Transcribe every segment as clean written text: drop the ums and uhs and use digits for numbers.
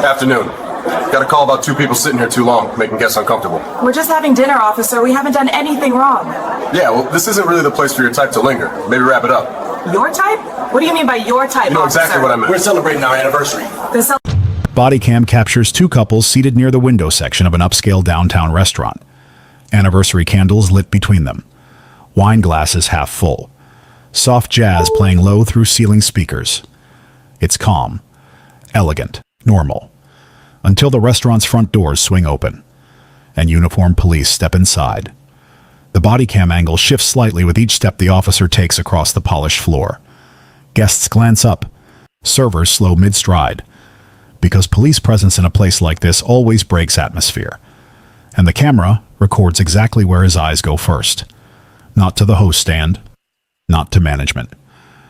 Afternoon. Got a call about two people sitting here too long, making guests uncomfortable. We're just having dinner, officer. We haven't done anything wrong. Yeah, well, this isn't really the place for your type to linger. Maybe wrap it up. Your type? What do you mean by your type, You know officer? exactly what I meant. We're celebrating our anniversary. BODYCAM captures two couples seated near the window section of an upscale downtown restaurant. Anniversary candles lit between them. Wine glasses half full. Soft jazz playing low through ceiling speakers. It's calm, elegant, normal. Until the restaurant's front doors swing open, and uniformed police step inside. The BODYCAM angle shifts slightly with each step the officer takes across the polished floor. Guests glance up. Servers slow mid-stride. Because police presence in a place like this always breaks atmosphere. And the camera records exactly where his eyes go first. Not to the host stand, not to management.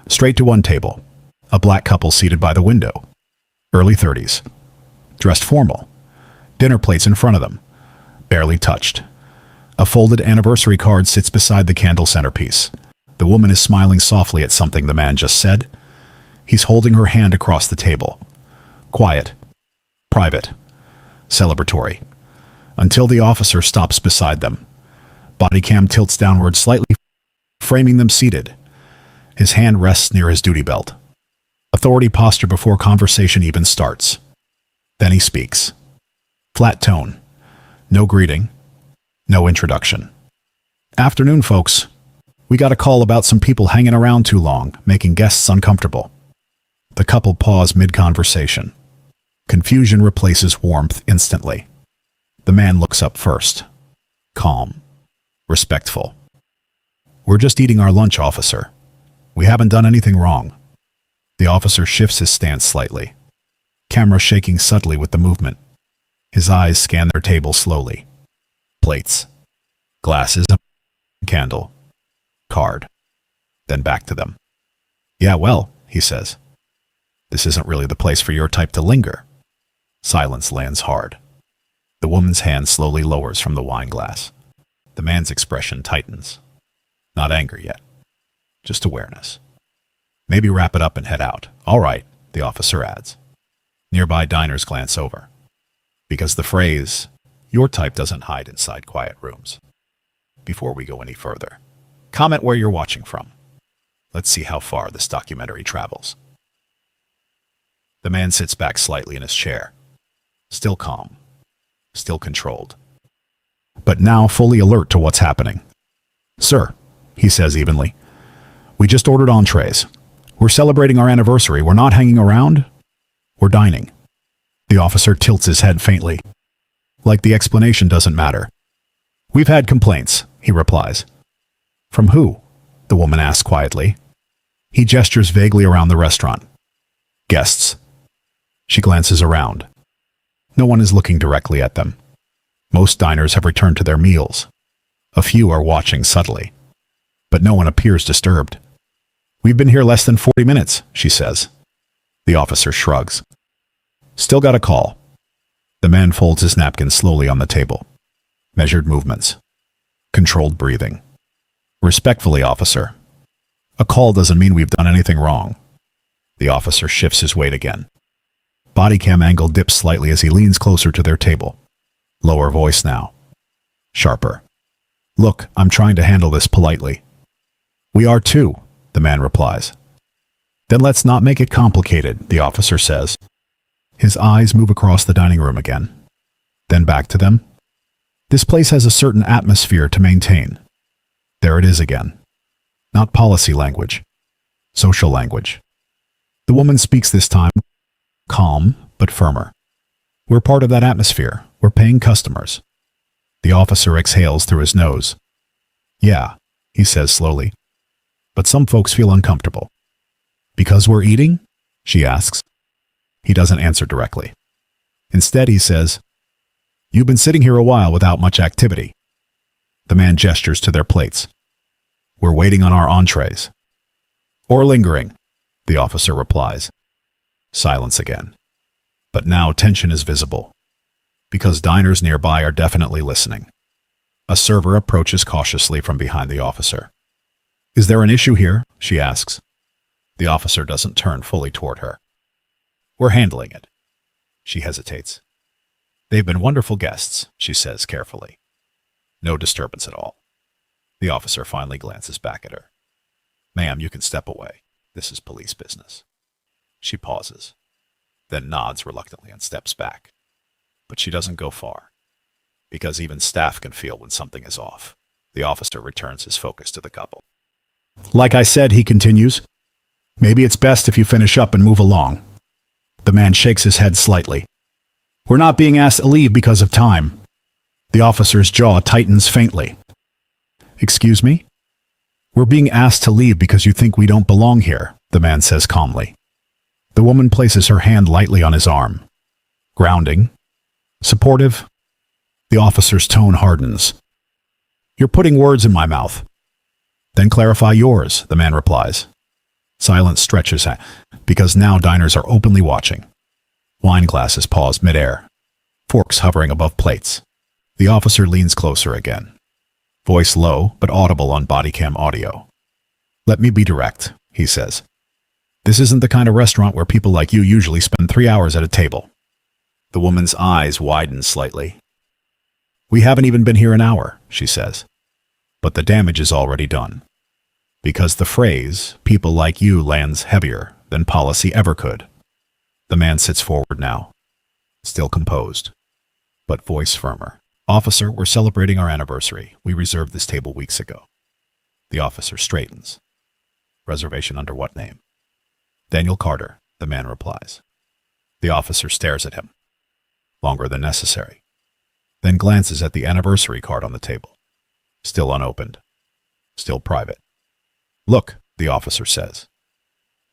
Straight to one table. A black couple seated by the window. Early 30s. Dressed formal. Dinner plates in front of them. Barely touched. A folded anniversary card sits beside the candle centerpiece. The woman is smiling softly at something the man just said. He's holding her hand across the table. Quiet. Private. Celebratory. Until the officer stops beside them. BODYCAM tilts downward slightly, framing them seated. His hand rests near his duty belt. Authority posture before conversation even starts. Then he speaks. Flat tone. No greeting. No introduction. Afternoon, folks. We got a call about some people hanging around too long, making guests uncomfortable. The couple pause mid-conversation. Confusion replaces warmth instantly. The man looks up first. Calm. Respectful. We're just eating our lunch, officer. We haven't done anything wrong. The officer shifts his stance slightly. Camera shaking subtly with the movement. His eyes scan their table slowly. Plates. Glasses. Candle. Card. Then back to them. Yeah, well, he says. This isn't really the place for your type to linger. Silence lands hard. The woman's hand slowly lowers from the wine glass. The man's expression tightens. Not anger yet. Just awareness. Maybe wrap it up and head out. All right, the officer adds. Nearby diners glance over. Because the phrase, your type doesn't hide inside quiet rooms. Before we go any further, comment where you're watching from. Let's see how far this documentary travels. The man sits back slightly in his chair. Still calm. Still controlled. But now fully alert to what's happening. Sir, he says evenly, we just ordered entrees. We're celebrating our anniversary. We're not hanging around. We're dining. The officer tilts his head faintly. Like the explanation doesn't matter. We've had complaints, he replies. From who? The woman asks quietly. He gestures vaguely around the restaurant. Guests. She glances around. No one is looking directly at them. Most diners have returned to their meals. A few are watching subtly. But no one appears disturbed. We've been here less than 40 minutes, she says. The officer shrugs. Still got a call. The man folds his napkin slowly on the table. Measured movements. Controlled breathing. Respectfully, officer. A call doesn't mean we've done anything wrong. The officer shifts his weight again. BODYCAM angle dips slightly as he leans closer to their table. Lower voice now. Sharper. Look, I'm trying to handle this politely. We are too, the man replies. Then let's not make it complicated, the officer says. His eyes move across the dining room again. Then back to them. This place has a certain atmosphere to maintain. There it is again. Not policy language. Social language. The woman speaks this time, calm but firmer. We're part of that atmosphere. We're paying customers. The officer exhales through his nose. Yeah, he says slowly. But some folks feel uncomfortable. Because we're eating? She asks. He doesn't answer directly. Instead, he says, You've been sitting here a while without much activity. The man gestures to their plates. We're waiting on our entrees. Or lingering, the officer replies. Silence again. But now tension is visible. Because diners nearby are definitely listening. A server approaches cautiously from behind the officer. Is there an issue here? She asks. The officer doesn't turn fully toward her. We're handling it. She hesitates. They've been wonderful guests, she says carefully. No disturbance at all. The officer finally glances back at her. Ma'am, you can step away. This is police business. She pauses, then nods reluctantly and steps back. But she doesn't go far, because even staff can feel when something is off. The officer returns his focus to the couple. Like I said, he continues, maybe it's best if you finish up and move along. The man shakes his head slightly. We're not being asked to leave because of time. The officer's jaw tightens faintly. Excuse me? We're being asked to leave because you think we don't belong here, the man says calmly. The woman places her hand lightly on his arm. Grounding. Supportive. The officer's tone hardens. You're putting words in my mouth. Then clarify yours, the man replies. Silence stretches because now diners are openly watching. Wine glasses pause midair. Forks hovering above plates. The officer leans closer again. Voice low but audible on BODYCAM audio. Let me be direct, he says. This isn't the kind of restaurant where people like you usually spend 3 hours at a table. The woman's eyes widen slightly. We haven't even been here an hour, she says. But the damage is already done. Because the phrase, people like you, lands heavier than policy ever could. The man sits forward now, still composed, but voice firmer. Officer, we're celebrating our anniversary. We reserved this table weeks ago. The officer straightens. Reservation under what name? Daniel Carter, the man replies. The officer stares at him, longer than necessary, then glances at the anniversary card on the table. Still unopened. Still private. Look, the officer says.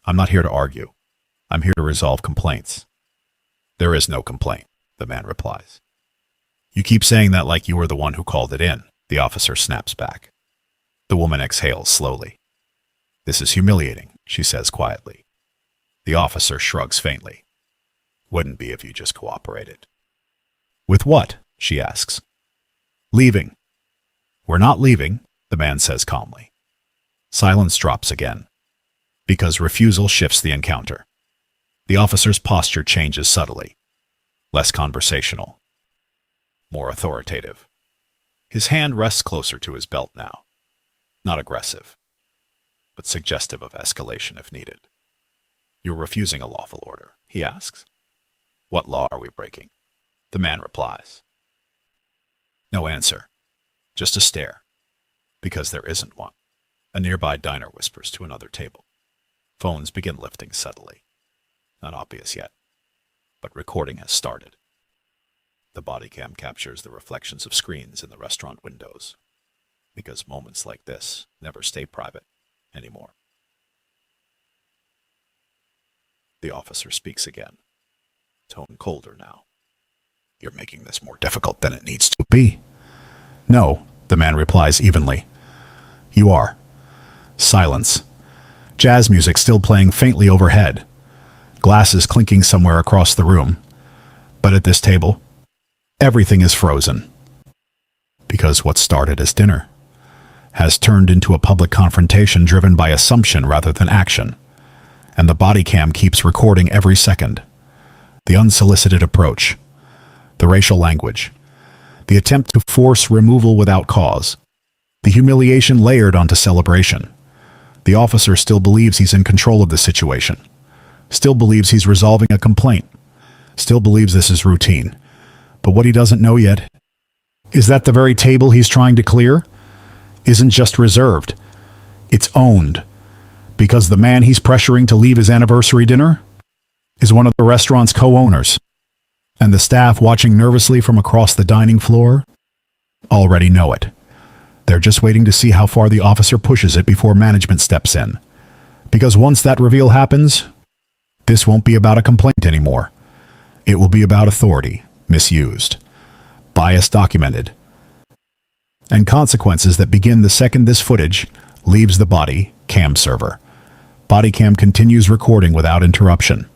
I'm not here to argue. I'm here to resolve complaints. There is no complaint, the man replies. You keep saying that like you were the one who called it in, the officer snaps back. The woman exhales slowly. This is humiliating, she says quietly. The officer shrugs faintly. Wouldn't be if you just cooperated. With what? She asks. Leaving. We're not leaving, the man says calmly. Silence drops again, because refusal shifts the encounter. The officer's posture changes subtly, less conversational, more authoritative. His hand rests closer to his belt now, not aggressive, but suggestive of escalation if needed. You're refusing a lawful order, he asks. What law are we breaking? The man replies. No answer, just a stare, because there isn't one. A nearby diner whispers to another table. Phones begin lifting subtly. Not obvious yet, but recording has started. The BODYCAM captures the reflections of screens in the restaurant windows, because moments like this never stay private anymore. The officer speaks again, tone colder now. You're making this more difficult than it needs to be. No, the man replies evenly. You are. Silence. Jazz music still playing faintly overhead. Glasses clinking somewhere across the room. But at this table, everything is frozen. Because what started as dinner has turned into a public confrontation driven by assumption rather than action. And the BODYCAM keeps recording every second. The unsolicited approach. The racial language. The attempt to force removal without cause. The humiliation layered onto celebration. The officer still believes he's in control of the situation. Still believes he's resolving a complaint. Still believes this is routine. But what he doesn't know yet is that the very table he's trying to clear isn't just reserved. It's owned. Because the man he's pressuring to leave his anniversary dinner is one of the restaurant's co-owners. And the staff watching nervously from across the dining floor already know it. They're just waiting to see how far the officer pushes it before management steps in. Because once that reveal happens, this won't be about a complaint anymore. It will be about authority, misused, bias documented, and consequences that begin the second this footage leaves the BODYCAM server. BODYCAM continues recording without interruption.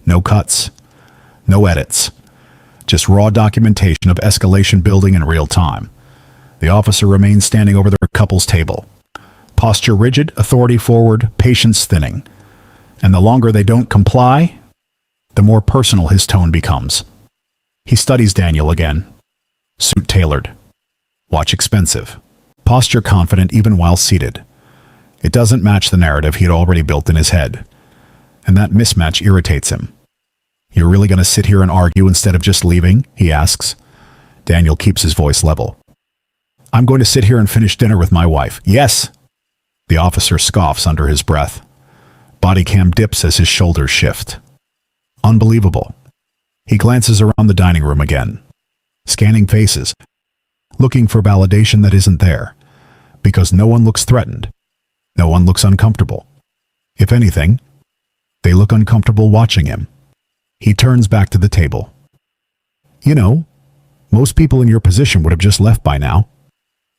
No cuts, no edits, just raw documentation of escalation building in real time. The officer remains standing over the couple's table. Posture rigid, authority forward, patience thinning. And the longer they don't comply, the more personal his tone becomes. He studies Daniel again. Suit tailored. Watch expensive. Posture confident even while seated. It doesn't match the narrative he had already built in his head. And that mismatch irritates him. "You're really going to sit here and argue instead of just leaving?" he asks. Daniel keeps his voice level. "I'm going to sit here and finish dinner with my wife." "Yes." The officer scoffs under his breath. BODYCAM dips as his shoulders shift. Unbelievable. He glances around the dining room again, scanning faces, looking for validation that isn't there, because no one looks threatened. No one looks uncomfortable. If anything, they look uncomfortable watching him. He turns back to the table. "You know, most people in your position would have just left by now."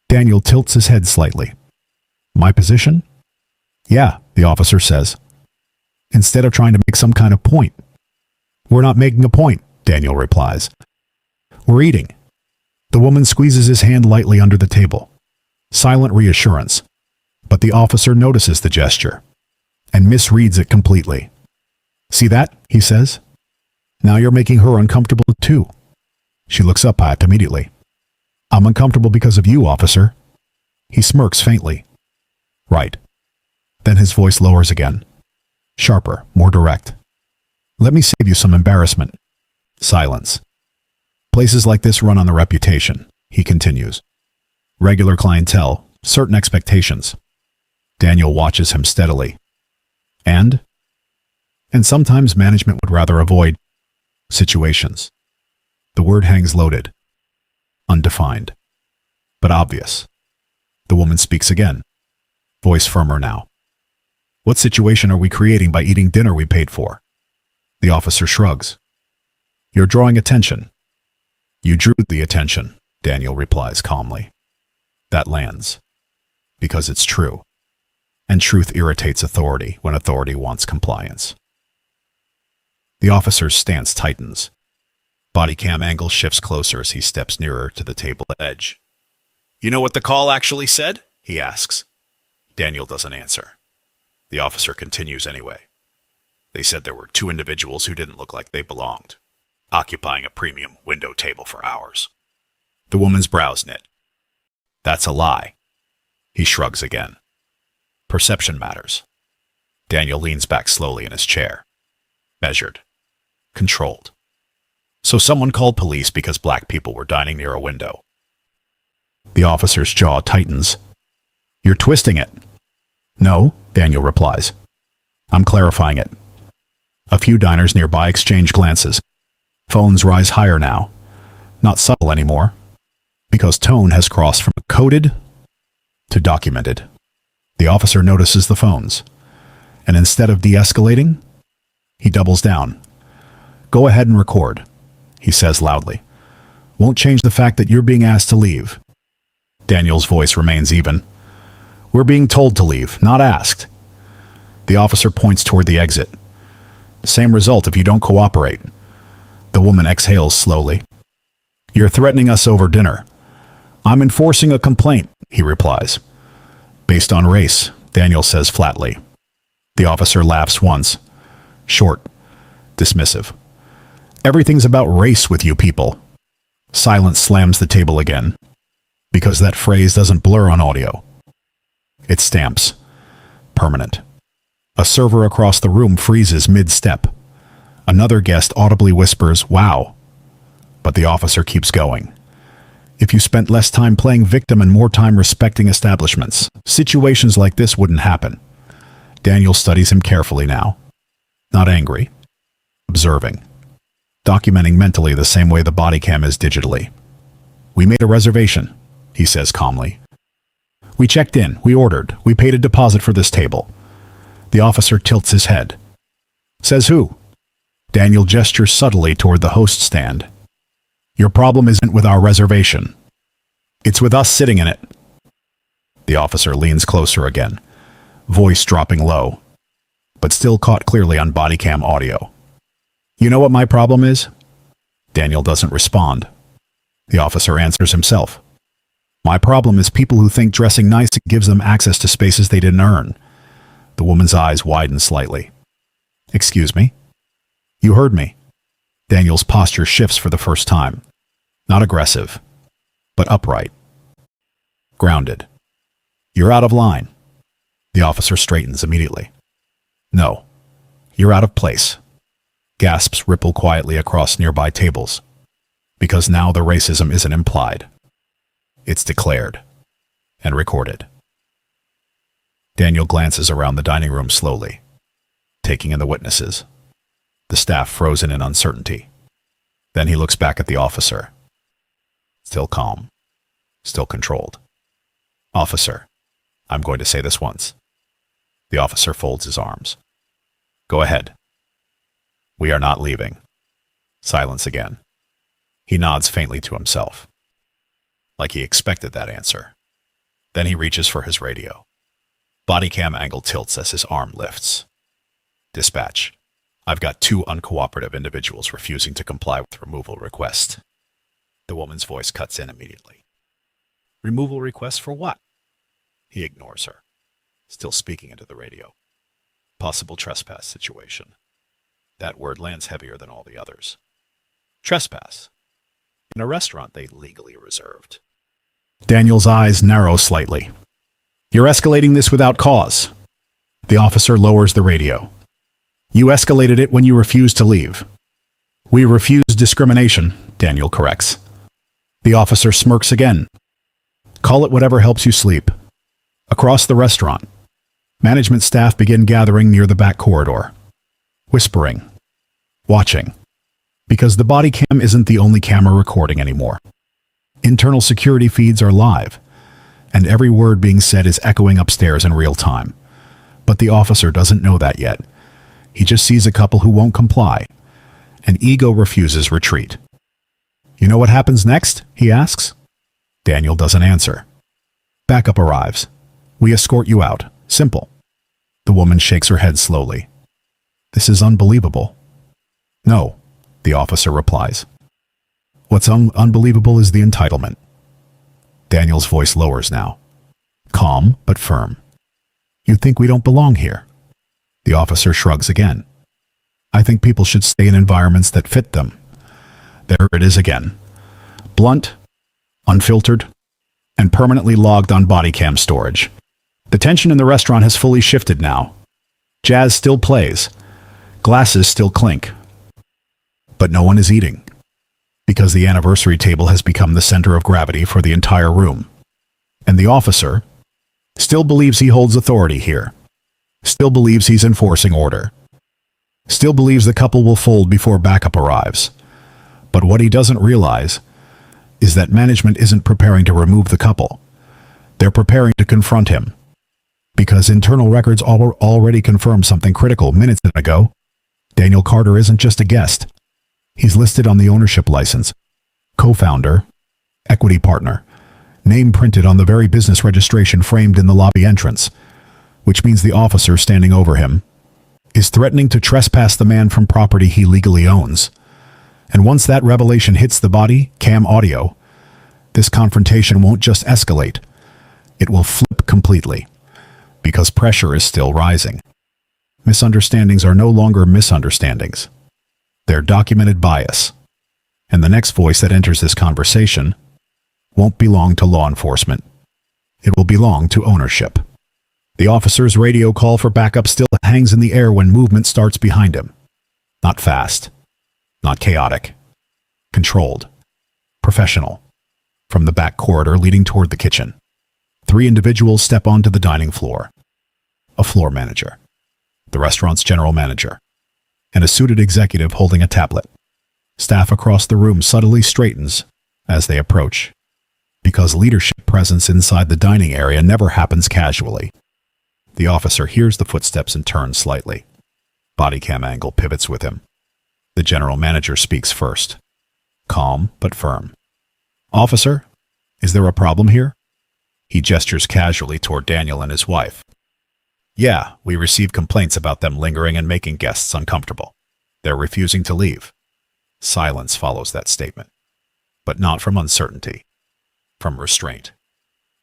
Daniel tilts his head slightly. "My position?" "Yeah," the officer says, instead of trying to make some kind of point. "We're not making a point," Daniel replies. "We're eating." The woman squeezes his hand lightly under the table. Silent reassurance. But the officer notices the gesture and misreads it completely. "See that?" he says. "Now you're making her uncomfortable too." She looks up at immediately. "I'm uncomfortable because of you, officer." He smirks faintly. "Right." Then his voice lowers again. Sharper, more direct. "Let me save you some embarrassment." Silence. "Places like this run on the reputation," he continues. "Regular clientele, certain expectations." Daniel watches him steadily. And sometimes management would rather avoid situations. The word hangs loaded. Undefined. But obvious. The woman speaks again. Voice firmer now. "What situation are we creating by eating dinner we paid for?" The officer shrugs. "You're drawing attention." "You drew the attention," Daniel replies calmly. That lands. Because it's true. And truth irritates authority when authority wants compliance. The officer's stance tightens. BODYCAM angle shifts closer as he steps nearer to the table edge. "You know what the call actually said?" he asks. Daniel doesn't answer. The officer continues anyway. "They said there were two individuals who didn't look like they belonged, occupying a premium window table for hours." The woman's brows knit. "That's a lie." He shrugs again. Perception matters. Daniel leans back slowly in his chair. Measured. Controlled. "So someone called police because black people were dining near a window." The officer's jaw tightens. "You're twisting it." "No," Daniel replies. "I'm clarifying it." A few diners nearby exchange glances. Phones rise higher now. Not subtle anymore. Because tone has crossed from coded to documented. The officer notices the phones. And instead of de-escalating, he doubles down. "Go ahead and record," he says loudly. "Won't change the fact that you're being asked to leave." Daniel's voice remains even. "We're being told to leave, not asked." The officer points toward the exit. "Same result if you don't cooperate." The woman exhales slowly. "You're threatening us over dinner." "I'm enforcing a complaint," he replies. "Based on race," Daniel says flatly. The officer laughs once. Short. Dismissive. "Everything's about race with you people." Silence slams the table again. Because that phrase doesn't blur on audio. It stamps. Permanent. A server across the room freezes mid-step. Another guest audibly whispers, "Wow." But the officer keeps going. "If you spent less time playing victim and more time respecting establishments, situations like this wouldn't happen." Daniel studies him carefully now. Not angry. Observing. Documenting mentally the same way the BODYCAM is digitally. "We made a reservation," he says calmly. "We checked in, we ordered, we paid a deposit for this table." The officer tilts his head. "Says who?" Daniel gestures subtly toward the host stand. "Your problem isn't with our reservation. It's with us sitting in it." The officer leans closer again, voice dropping low, but still caught clearly on BODYCAM audio. "You know what my problem is?" Daniel doesn't respond. The officer answers himself. "My problem is people who think dressing nice gives them access to spaces they didn't earn." The woman's eyes widen slightly. "Excuse me?" You heard me. Daniel's posture shifts for the first time. Not aggressive, but upright. Grounded. You're out of line. The officer straightens immediately. No. You're out of place. Gasps ripple quietly across nearby tables. Because now the racism isn't implied. It's declared. And recorded. Daniel glances around the dining room slowly, taking in the witnesses. The staff frozen in uncertainty. Then he looks back at the officer. Still calm. Still controlled. Officer, I'm going to say this once. The officer folds his arms. Go ahead. We are not leaving. Silence again. He nods faintly to himself. Like he expected that answer. Then he reaches for his radio. BODYCAM angle tilts as his arm lifts. Dispatch. I've got 2 uncooperative individuals refusing to comply with removal request. The woman's voice cuts in immediately. Removal request for what? He ignores her, still speaking into the radio. Possible trespass situation. That word lands heavier than all the others. Trespass. In a restaurant they legally reserved. Daniel's eyes narrow slightly. You're escalating this without cause. The officer lowers the radio. You escalated it when you refused to leave. We refuse discrimination, Daniel corrects. The officer smirks again. Call it whatever helps you sleep. Across the restaurant, management staff begin gathering near the back corridor. Whispering. Watching. Because the BODYCAM isn't the only camera recording anymore. Internal security feeds are live, and every word being said is echoing upstairs in real time. But the officer doesn't know that yet. He just sees a couple who won't comply, and ego refuses retreat. You know what happens next? He asks. Daniel doesn't answer. Backup arrives. We escort you out. Simple. The woman shakes her head slowly. This is unbelievable. No, the officer replies. What's unbelievable is the entitlement. Daniel's voice lowers now. Calm, but firm. You think we don't belong here? The officer shrugs again. I think people should stay in environments that fit them. There it is again. Blunt, unfiltered, and permanently logged on BODYCAM storage. The tension in the restaurant has fully shifted now. Jazz still plays. Glasses still clink. But no one is eating. Because the anniversary table has become the center of gravity for the entire room. And the officer still believes he holds authority here. Still believes he's enforcing order. Still believes the couple will fold before backup arrives. But what he doesn't realize is that management isn't preparing to remove the couple. They're preparing to confront him. Because internal records already confirmed something critical minutes ago. Daniel Carter isn't just a guest. He's listed on the ownership license. Co-founder, equity partner, name printed on the very business registration framed in the lobby entrance, which means the officer standing over him is threatening to trespass the man from property he legally owns. And once that revelation hits the BODYCAM audio, this confrontation won't just escalate, it will flip completely, because pressure is still rising. Misunderstandings are no longer misunderstandings. They're documented bias. And the next voice that enters this conversation won't belong to law enforcement. It will belong to ownership. The officer's radio call for backup still hangs in the air when movement starts behind him. Not fast. Not chaotic. Controlled. Professional. From the back corridor leading toward the kitchen, 3 individuals step onto the dining floor. A floor manager, the restaurant's general manager, and a suited executive holding a tablet. Staff across the room subtly straightens as they approach, because leadership presence inside the dining area never happens casually. The officer hears the footsteps and turns slightly. BODYCAM angle pivots with him. The general manager speaks first. Calm but firm. Officer, is there a problem here? He gestures casually toward Daniel and his wife. Yeah, we received complaints about them lingering and making guests uncomfortable. They're refusing to leave. Silence follows that statement. But not from uncertainty. From restraint.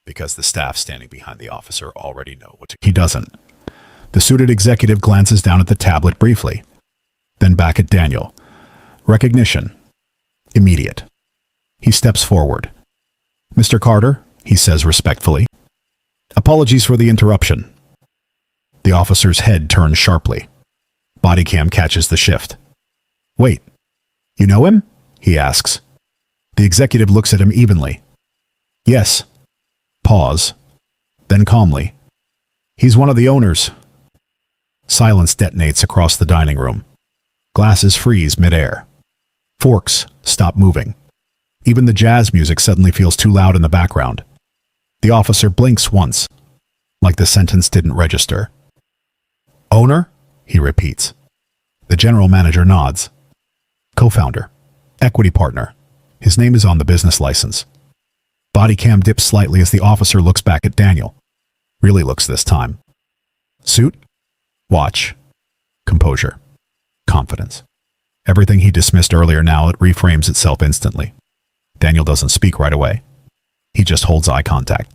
Because the staff standing behind the officer already know what to do. He doesn't. The suited executive glances down at the tablet briefly. then back at Daniel. Recognition. Immediate. He steps forward. "Mr. Carter," he says respectfully. "Apologies for the interruption." The officer's head turns sharply. BODYCAM catches the shift. "Wait, you know him?" he asks. The executive looks at him evenly. "Yes." Pause. Then calmly. "He's one of the owners." Silence detonates across the dining room. Glasses freeze midair. Forks stop moving. Even the jazz music suddenly feels too loud in the background. The officer blinks once, like the sentence didn't register. "Owner?" he repeats. The general manager nods. "Co-founder. Equity partner. His name is on the business license." BODYCAM dips slightly as the officer looks back at Daniel. Really looks this time. Suit? Watch. Composure. Confidence. Everything he dismissed earlier, now it reframes itself instantly. Daniel doesn't speak right away. He just holds eye contact.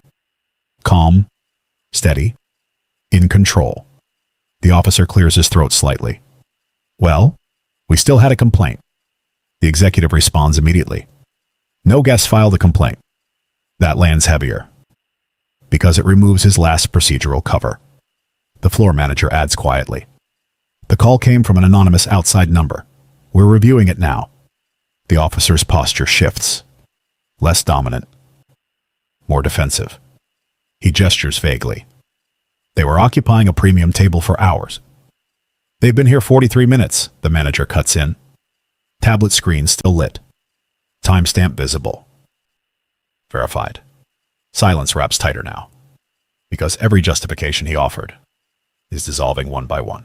Calm. Steady. In control. The officer clears his throat slightly. "Well, we still had a complaint." The executive responds immediately. "No guest filed a complaint." That lands heavier, because it removes his last procedural cover. The floor manager adds quietly. "The call came from an anonymous outside number. We're reviewing it now." The officer's posture shifts. Less dominant. More defensive. He gestures vaguely. "They were occupying a premium table for hours." "They've been here 43 minutes, the manager cuts in. Tablet screen still lit. Timestamp visible. Verified. Silence wraps tighter now, because every justification he offered is dissolving one by one.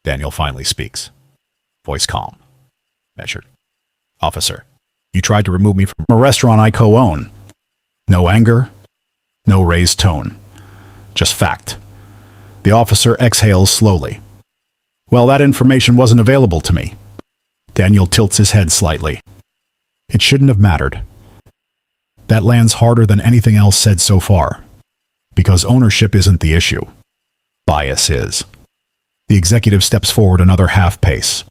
Daniel finally speaks. Voice calm. Measured. "Officer, you tried to remove me from a restaurant I co-own." No anger, no raised tone. Just fact. The officer exhales slowly. "Well, that information wasn't available to me." Daniel tilts his head slightly. "It shouldn't have mattered." That lands harder than anything else said so far, because ownership isn't the issue. Bias is. The executive steps forward another half pace.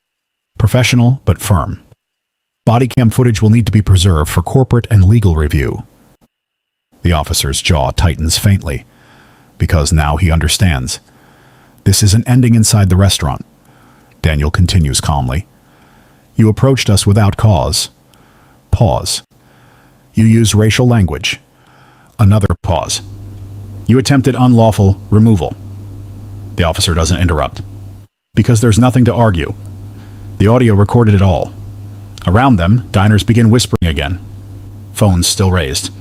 Professional, but firm. BODYCAM footage will need to be preserved for corporate and legal review. The officer's jaw tightens faintly, because now he understands. This isn't ending inside the restaurant. Daniel continues calmly. "You approached us without cause." Pause. "You use racial language." Another pause. "You attempted unlawful removal." The officer doesn't interrupt, because there's nothing to argue. The audio recorded it all. Around them, diners begin whispering again. Phones still raised,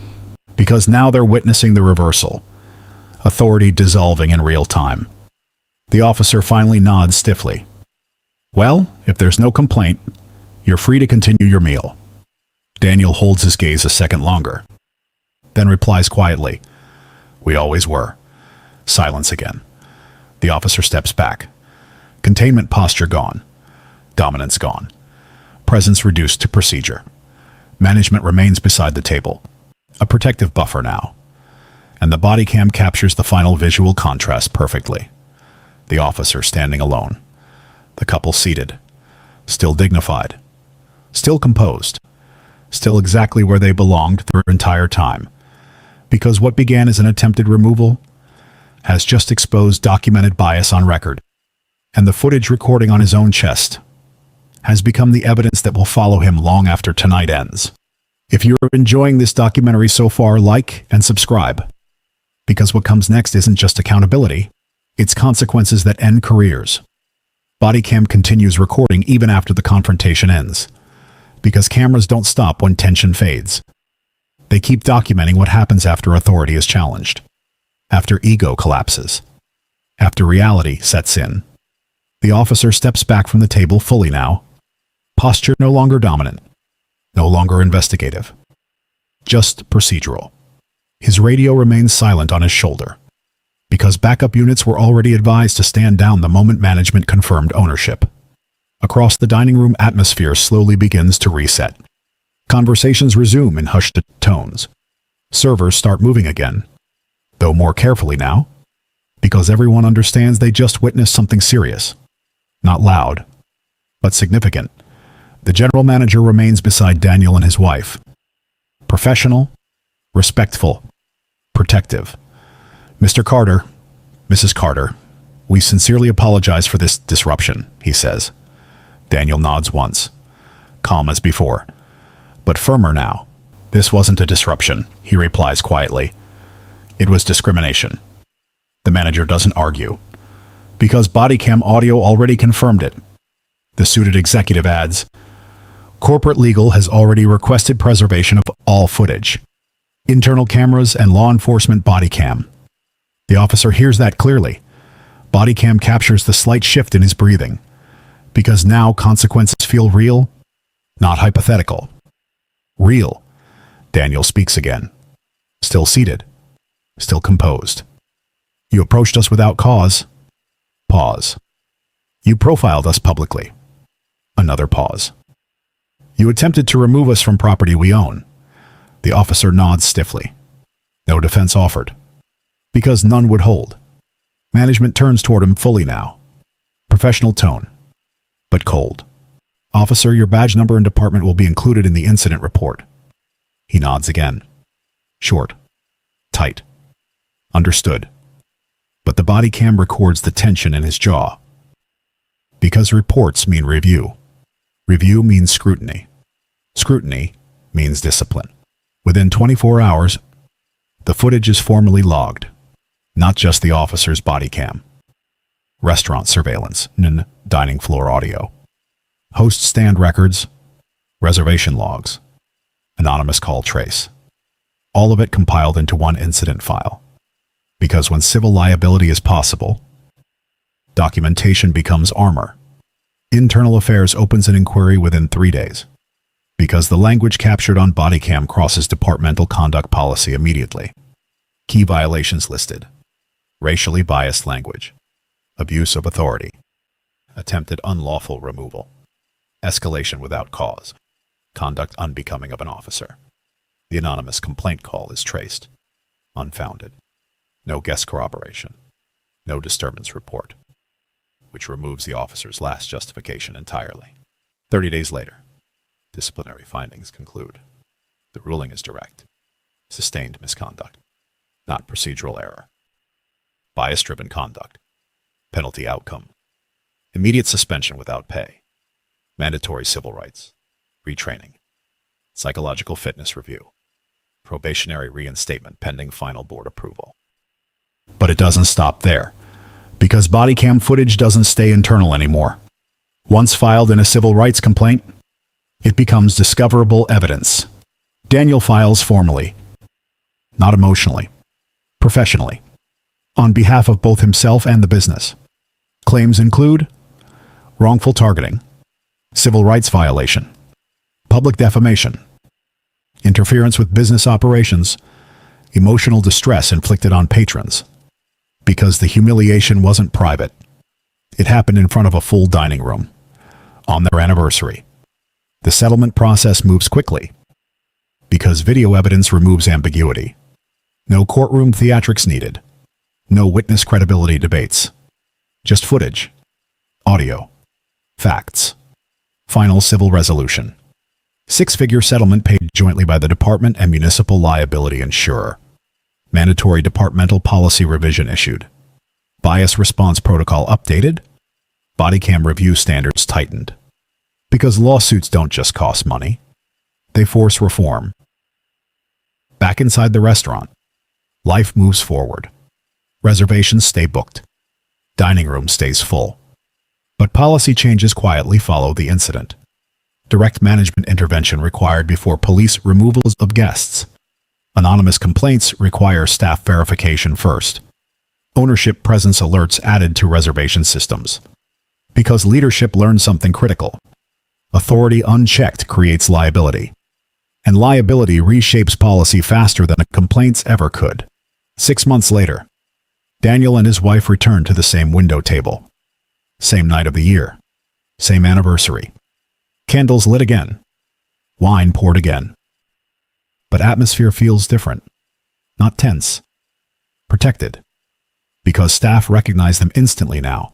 because now they're witnessing the reversal. Authority dissolving in real time. The officer finally nods stiffly. "Well, if there's no complaint, you're free to continue your meal." Daniel holds his gaze a second longer, then replies quietly, "We always were." Silence again. The officer steps back. Containment posture gone. Dominance gone. Presence reduced to procedure. Management remains beside the table. A protective buffer now. And the BODYCAM captures the final visual contrast perfectly. The officer standing alone. The couple seated. Still dignified. Still composed. Still exactly where they belonged their entire time. Because what began as an attempted removal has just exposed documented bias on record. And the footage recording on his own chest has become the evidence that will follow him long after tonight ends. If you're enjoying this documentary so far, like and subscribe. Because what comes next isn't just accountability, it's consequences that end careers. BODYCAM continues recording even after the confrontation ends. Because cameras don't stop when tension fades. They keep documenting what happens after authority is challenged. After ego collapses. After reality sets in. The officer steps back from the table fully now. Posture no longer dominant. No longer investigative. Just procedural. His radio remains silent on his shoulder. Because backup units were already advised to stand down the moment management confirmed ownership. Across the dining room, atmosphere slowly begins to reset. Conversations resume in hushed tones. Servers start moving again, though more carefully now, because everyone understands they just witnessed something serious. Not loud, but significant. The general manager remains beside Daniel and his wife. Professional, respectful, protective. Mr. Carter, Mrs. Carter, we sincerely apologize for this disruption, he says. Daniel nods once, calm as before, but firmer now. This wasn't a disruption, he replies quietly. It was discrimination. The manager doesn't argue, because BODYCAM audio already confirmed it. The suited executive adds, corporate legal has already requested preservation of all footage. Internal cameras and law enforcement BODYCAM. The officer hears that clearly. BODYCAM captures the slight shift in his breathing, because now consequences feel real, not hypothetical. Real. Daniel speaks again. Still seated. Still composed. You approached us without cause. Pause. You profiled us publicly. Another pause. You attempted to remove us from property we own. The officer nods stiffly. No defense offered. Because none would hold. Management turns toward him fully now. Professional tone. But cold. Officer, your badge number and department will be included in the incident report. He nods again. Short. Tight. Understood. But the BODYCAM records the tension in his jaw. Because reports mean review. Review means scrutiny. Scrutiny means discipline. Within 24 hours, the footage is formally logged. Not just the officer's BODYCAM. Restaurant surveillance, dining floor audio. Host stand records, reservation logs, anonymous call trace. All of it compiled into one incident file. Because when civil liability is possible, documentation becomes armor. Internal Affairs opens an inquiry within 3 days. Because the language captured on BODYCAM crosses departmental conduct policy immediately. Key violations listed. Racially biased language. Abuse of authority. Attempted unlawful removal. Escalation without cause. Conduct unbecoming of an officer. The anonymous complaint call is traced. Unfounded. No guest corroboration. No disturbance report. Which removes the officer's last justification entirely. 30 days later, disciplinary findings conclude. The ruling is direct. Sustained misconduct. Not procedural error. Bias-driven conduct. Penalty outcome. Immediate suspension without pay. Mandatory civil rights. Retraining. Psychological fitness review. Probationary reinstatement pending final board approval. But it doesn't stop there. Because BODYCAM footage doesn't stay internal anymore. Once filed in a civil rights complaint, it becomes discoverable evidence. Daniel files formally. Not emotionally. Professionally. On behalf of both himself and the business. Claims include wrongful targeting, civil rights violation, public defamation, interference with business operations, emotional distress inflicted on patrons. Because the humiliation wasn't private. It happened in front of a full dining room. On their anniversary. The settlement process moves quickly. Because video evidence removes ambiguity. No courtroom theatrics needed. No witness credibility debates. Just footage. Audio. Facts. Final civil resolution. 6-figure settlement paid jointly by the department and municipal liability insurer. Mandatory departmental policy revision issued. Bias response protocol updated. BODYCAM review standards tightened. Because lawsuits don't just cost money. They force reform. Back inside the restaurant. Life moves forward. Reservations stay booked. Dining room stays full. But policy changes quietly follow the incident. Direct management intervention required before police removals of guests. Anonymous complaints require staff verification first. Ownership presence alerts added to reservation systems. Because leadership learned something critical. Authority unchecked creates liability. And liability reshapes policy faster than complaints ever could. 6 months later, Daniel and his wife returned to the same window table. Same night of the year. Same anniversary. Candles lit again. Wine poured again. But atmosphere feels different. Not tense. Protected. Because staff recognize them instantly now.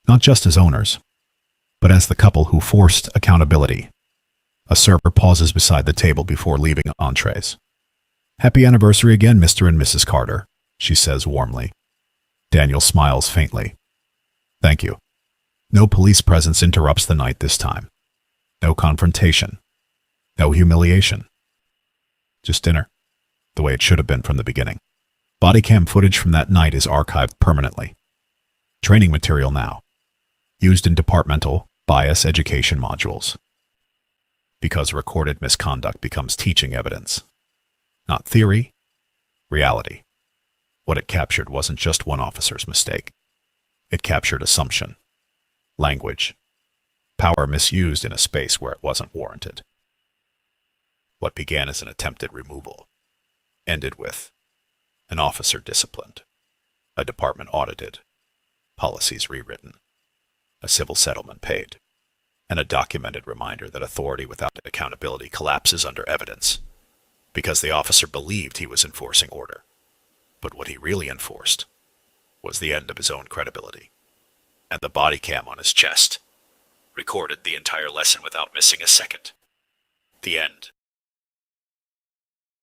Not just as owners, but as the couple who forced accountability. A server pauses beside the table before leaving entrees. "Happy anniversary again, Mr. and Mrs. Carter," she says warmly. Daniel smiles faintly. "Thank you." No police presence interrupts the night this time. No confrontation. No humiliation. Just dinner, the way it should have been from the beginning. Bodycam footage from that night is archived permanently. Training material now, used in departmental bias education modules. Because recorded misconduct becomes teaching evidence. Not theory, reality. What it captured wasn't just one officer's mistake. It captured assumption, language, power misused in a space where it wasn't warranted. What began as an attempted removal ended with an officer disciplined, a department audited, policies rewritten, a civil settlement paid, and a documented reminder that authority without accountability collapses under evidence, because the officer believed he was enforcing order. But what he really enforced was the end of his own credibility. And the body cam on his chest recorded the entire lesson without missing a second. The end.